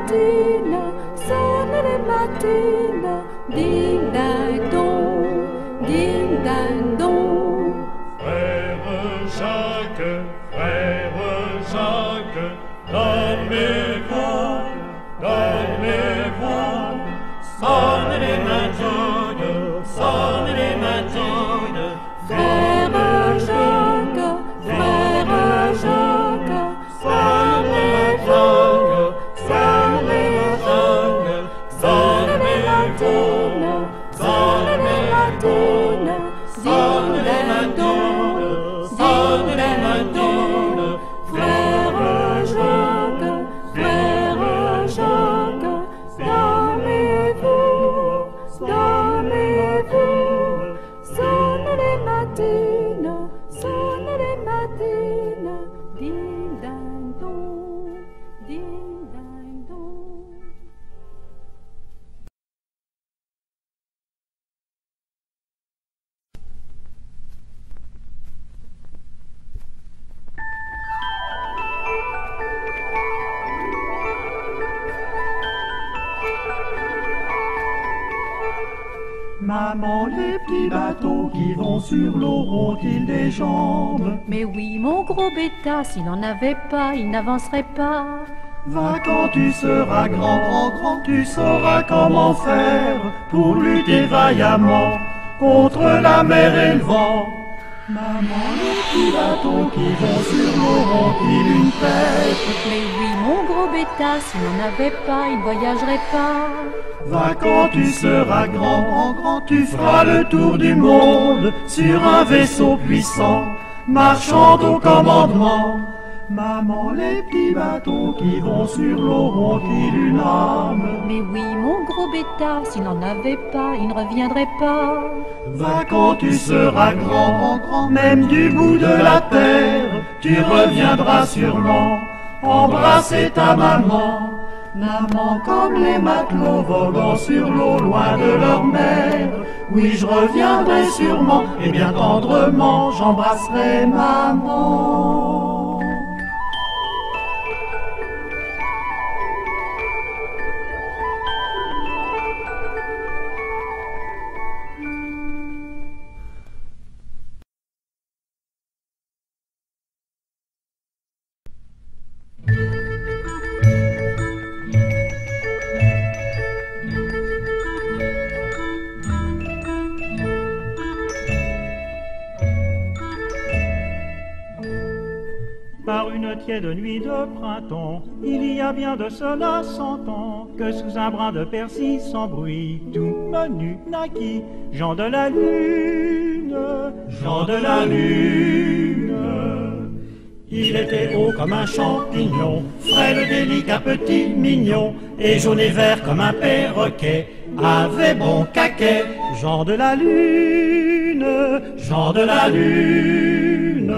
matines, sonnent les matines, ding ding dong, ding ding dong. Frère Jacques, dormez-vous, dormez-vous, sonnent les matines, sonnent les matines. Frère Jacques, frère Jacques, dormez-vous, dormez-vous, sonnent les matines, sonnent les matines, ding ding dong, ding ding dong. Frère Jacques, frère Jacques, dormez-vous, dormez-vous, sonnent les matines, sonnent les matines, ding ding dong, ding ding dong. Maman, les petits bateaux qui vont sur l'eau ont-ils des jambes? Mais oui, mon gros bêta, s'il n'en avait pas, il n'avancerait pas. Va quand tu seras grand, grand, grand, tu sauras comment faire pour lutter vaillamment contre la mer et le vent. Maman, les petits bateaux qui vont sur l'eau ont-ils une tête? Mais oui, mon gros bêta, s'il n'en avait pas, il ne voyagerait pas. Va quand tu seras grand, grand, grand, tu feras le tour du monde sur un vaisseau puissant, marchant au commandement. Maman, les petits bateaux qui vont sur l'eau ont-ils une âme? Mais oui, mon gros bêta, s'il n'en avait pas, il ne reviendrait pas. Va quand tu seras grand, grand, grand, même du bout de la terre, tu reviendras sûrement embrasser ta maman. Maman, comme les matelots voguant sur l'eau loin de leur mère, oui, je reviendrai sûrement, et bien tendrement, j'embrasserai maman. Par une tiède nuit de printemps, il y a bien de cela 100 ans, que sous un brin de persil sans bruit, tout menu naquit Jean de la Lune, Jean de la Lune. Il était haut comme un champignon, frêle, délicat, petit, mignon, et jaune et vert comme un perroquet, avait bon caquet. Jean de la Lune, Jean de la Lune.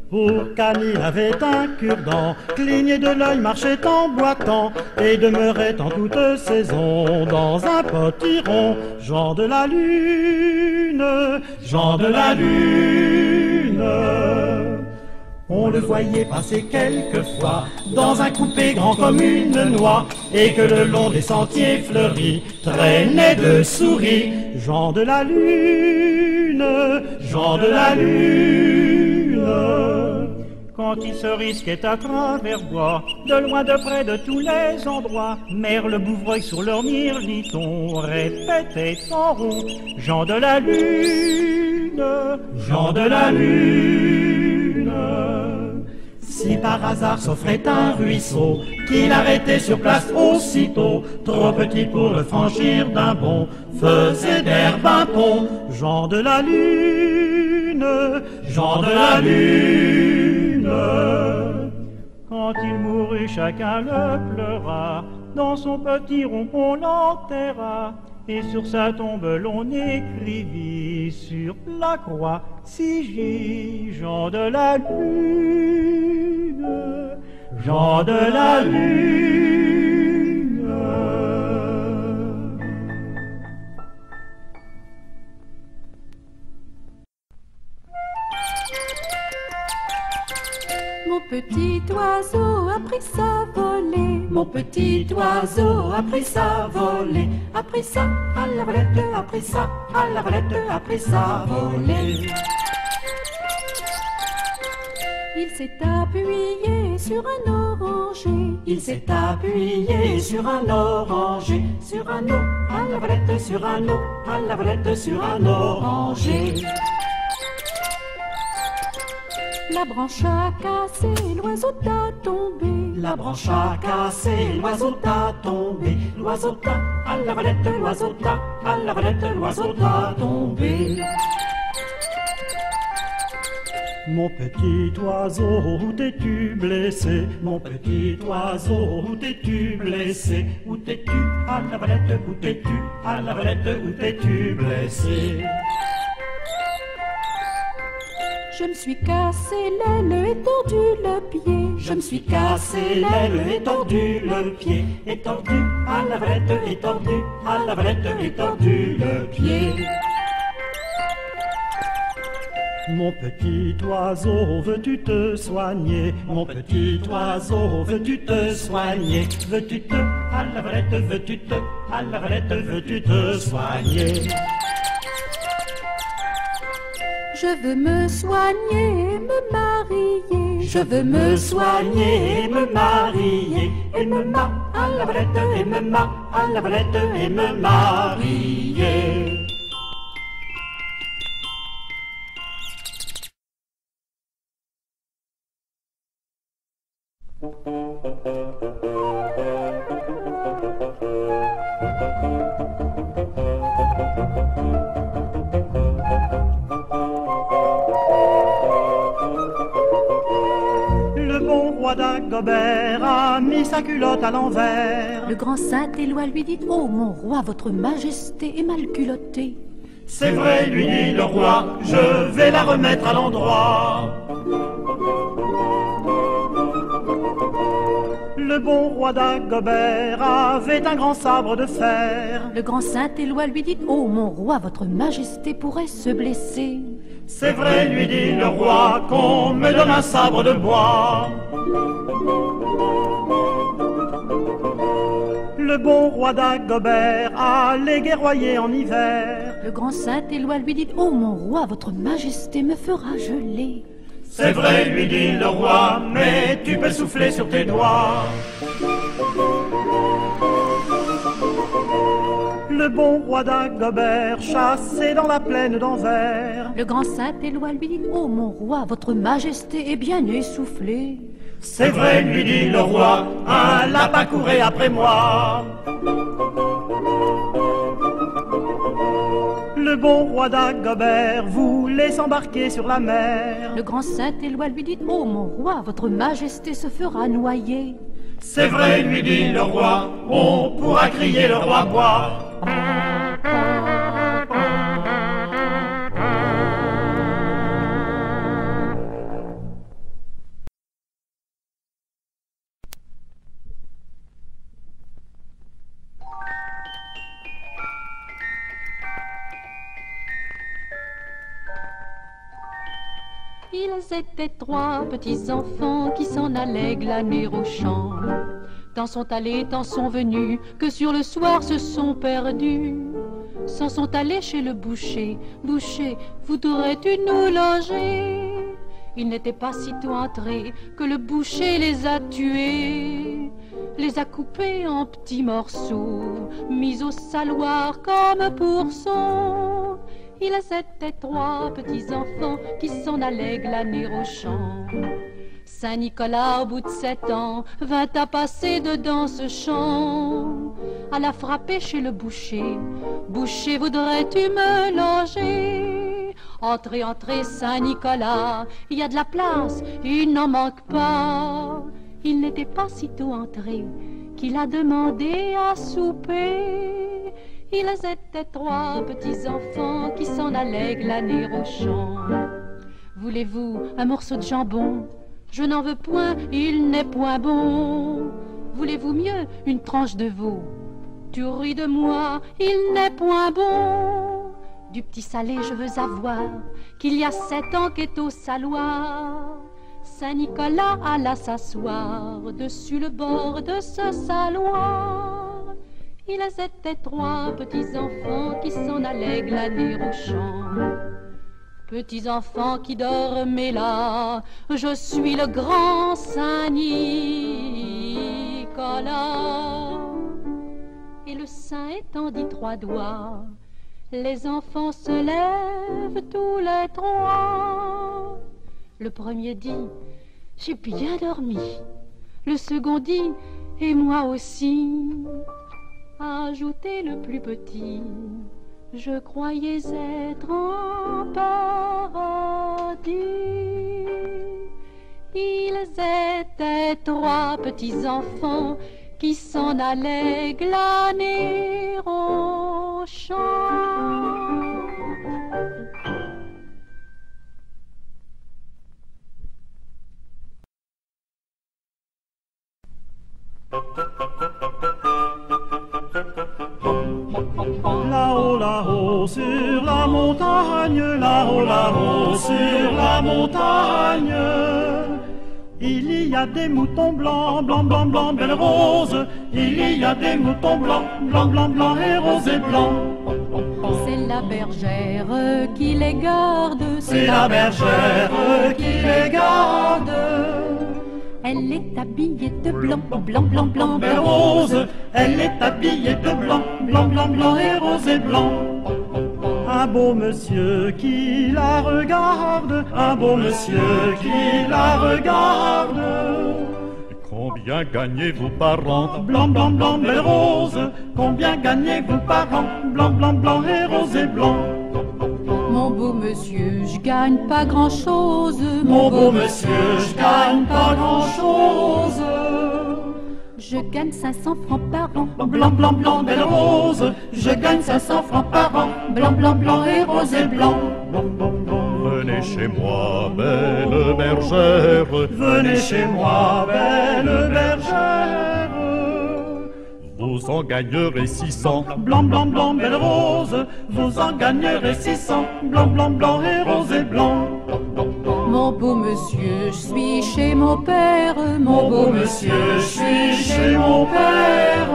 Pour Cannes, il avait un cure-dent, cligné de l'œil, marchait en boitant, et demeurait en toute saison dans un potiron. Jean de la Lune, Jean de la Lune. On le voyait passer quelquefois dans un coupé grand comme une noix, et que le long des sentiers fleuris traînait de souris. Jean de la Lune, Jean de la Lune. Quand il se risquait à travers bois, de loin, de près, de tous les endroits, merle, bouvreuil sur leur mirliton, répétait en rond, Jean de la Lune, Jean de la Lune. Si par hasard s'offrait un ruisseau, qu'il arrêtait sur place aussitôt, trop petit pour le franchir d'un bond, faisait d'herbe un pont, Jean de la Lune, Jean de la Lune. Quand il mourut, chacun le pleura, dans son petit rond on l'enterra, et sur sa tombe l'on écrivit sur la croix sigil Jean de la Lune, Jean de la Lune. Mon petit oiseau a pris sa volée, Mon petit oiseau a pris sa volée, a pris ça à la volette, a pris ça à la volette, a pris sa volée. Il s'est appuyé sur un oranger. Il s'est appuyé sur un oranger, sur un eau à la volette, sur un eau à la volette, sur un oranger. La branche a cassé, l'oiseau t'a tombé. La branche a cassé, l'oiseau t'a tombé. L'oiseau t'a à la volette, l'oiseau t'a à la volette, l'oiseau t'a tombé. Mon petit oiseau, où t'es-tu blessé? Mon petit oiseau, où t'es-tu blessé? Où t'es-tu à la volette, où t'es-tu à la volette, où t'es-tu blessé? Je me suis cassé l'aile et tordu le pied. Je me suis cassé l'aile et tordu le pied. Et tordu à la volette, et tordu à la volette, et tordu le pied. Mon petit oiseau, veux-tu te soigner? Mon petit oiseau, veux-tu te soigner? Veux-tu te à la volette, veux-tu te à la volette, veux-tu te soigner? Je veux me soigner et me marier. Je veux me soigner et me marier. Et me à la volette, et me à la volette, et me marier. Le bon roi d'Agobert a mis sa culotte à l'envers. Le grand Saint-Éloi lui dit: oh mon roi, votre majesté est mal culottée. C'est vrai, lui dit le roi, je vais la remettre à l'endroit. Le bon roi d'Agobert avait un grand sabre de fer. Le grand Saint-Éloi lui dit: oh mon roi, votre majesté pourrait se blesser. C'est vrai, lui dit le roi, qu'on me donne un sabre de bois. Le bon roi d'Agobert allait guerroyer en hiver. Le grand Saint-Éloi lui dit: oh mon roi, votre majesté me fera geler. C'est vrai, lui dit le roi, mais tu peux souffler sur tes doigts. Le bon roi d'Agobert chassait dans la plaine d'Anvers. Le grand Saint-Éloi lui dit: oh mon roi, votre majesté est bien essoufflée. C'est vrai, lui dit le roi, un lapin courait après moi. Le bon roi d'Agobert voulait s'embarquer sur la mer. Le grand Saint-Éloi lui dit: oh mon roi, votre majesté se fera noyer. C'est vrai, lui dit le roi, on pourra crier le roi bois. Ils étaient trois petits enfants qui s'en allaient glaner au champ. Tant sont allés, tant sont venus, que sur le soir se sont perdus. S'en sont allés chez le boucher. Boucher, voudrais-tu nous loger? Ils n'étaient pas sitôt entrés que le boucher les a tués, les a coupés en petits morceaux, mis au saloir comme pourceaux. Ils étaient trois petits enfants qui s'en allaient glaner au champ. Saint-Nicolas, au bout de 7 ans, vint à passer dedans ce champ. Alla frapper chez le boucher. Boucher, voudrais-tu me loger? Entrez, entrez, Saint-Nicolas, il y a de la place, il n'en manque pas. Il n'était pas sitôt entré qu'il a demandé à souper. Ils étaient trois petits enfants qui s'en allaient glaner au champ. Voulez-vous un morceau de jambon? Je n'en veux point, il n'est point bon. Voulez-vous mieux une tranche de veau? Tu ris de moi, il n'est point bon. Du petit salé je veux avoir, qu'il y a 7 ans qu'est au saloir. Saint-Nicolas alla s'asseoir dessus le bord de ce saloir. Ils étaient trois petits enfants qui s'en allaient glaner au champ. Petits enfants qui dormaient là, je suis le grand Saint-Nicolas. Et le saint étendit trois doigts, les enfants se lèvent tous les trois. Le premier dit, j'ai bien dormi. Le second dit, et moi aussi. Ajoutez le plus petit, je croyais être en paradis. Ils étaient trois petits enfants qui s'en allaient glaner au champ. Là-haut, là-haut, sur la montagne, là-haut, là-haut, sur la montagne, il y a des moutons blancs, blancs, blancs, blancs, belles roses. Il y a des moutons blancs, blancs, blancs, blancs et roses et blancs. C'est la bergère qui les garde, C'est la bergère qui les garde. Elle est habillée de blanc, blanc, blanc, blanc, Belle blanc. rose, elle est habillée de blanc, blanc, blanc, blanc et rose et blanc. Un beau monsieur qui la regarde, un beau monsieur qui la regarde. Combien gagnez-vous par an? Blanc, blanc, blanc, belle rose, combien gagnez-vous par an? Blanc, blanc, blanc et rose et blanc. Mon beau monsieur, je gagne pas grand-chose. Mon beau monsieur, je gagne pas grand-chose. Je gagne 500 francs par an. Blanc, blanc, blanc, belle rose, je gagne 500 francs par an. Blanc, blanc, blanc et rose et blanc. Venez chez moi, belle bergère. Venez chez moi, belle bergère. Vous en gagnerez 600. Blanc, blanc, blanc, belle rose, vous en gagnerez 600. Blanc, blanc, blanc et rose et blanc. Mon beau monsieur, je suis chez mon père. Mon beau monsieur, je suis chez mon père.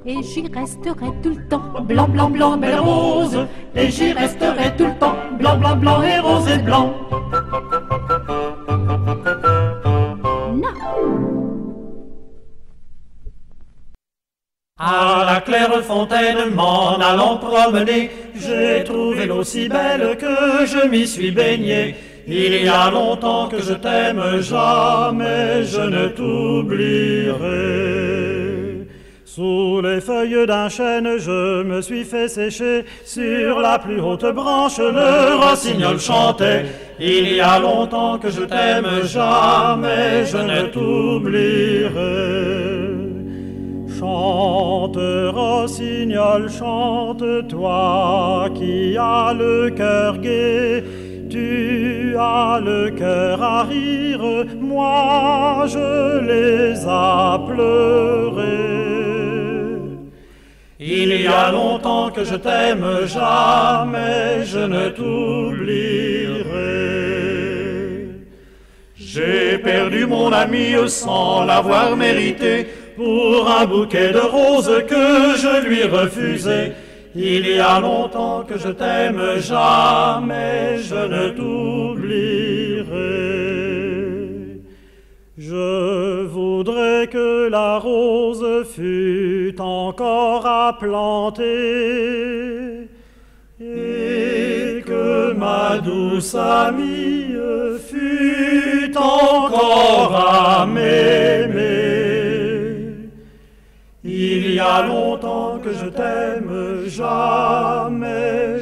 Et j'y resterai tout le temps. Blanc, blanc, blanc, belle rose, et j'y resterai tout le temps. Blanc, blanc, blanc et rose et blanc. À la claire fontaine, m'en allant promener, j'ai trouvé l'eau si belle que je m'y suis baigné. Il y a longtemps que je t'aime, jamais je ne t'oublierai. Sous les feuilles d'un chêne, je me suis fait sécher. Sur la plus haute branche, le rossignol chantait. Il y a longtemps que je t'aime, jamais je ne t'oublierai. Chante, rossignol, chante, toi qui as le cœur gai. Tu as le cœur à rire, moi je les a pleurés. Il y a longtemps que je t'aime, jamais je ne t'oublierai. J'ai perdu mon ami sans l'avoir mérité, pour un bouquet de roses que je lui refusais. Il y a longtemps que je t'aime, jamais je ne t'oublierai. Je voudrais que la rose fût encore à planter, et que ma douce amie fût encore à m'aimer. Il y a longtemps que je t'aime, jamais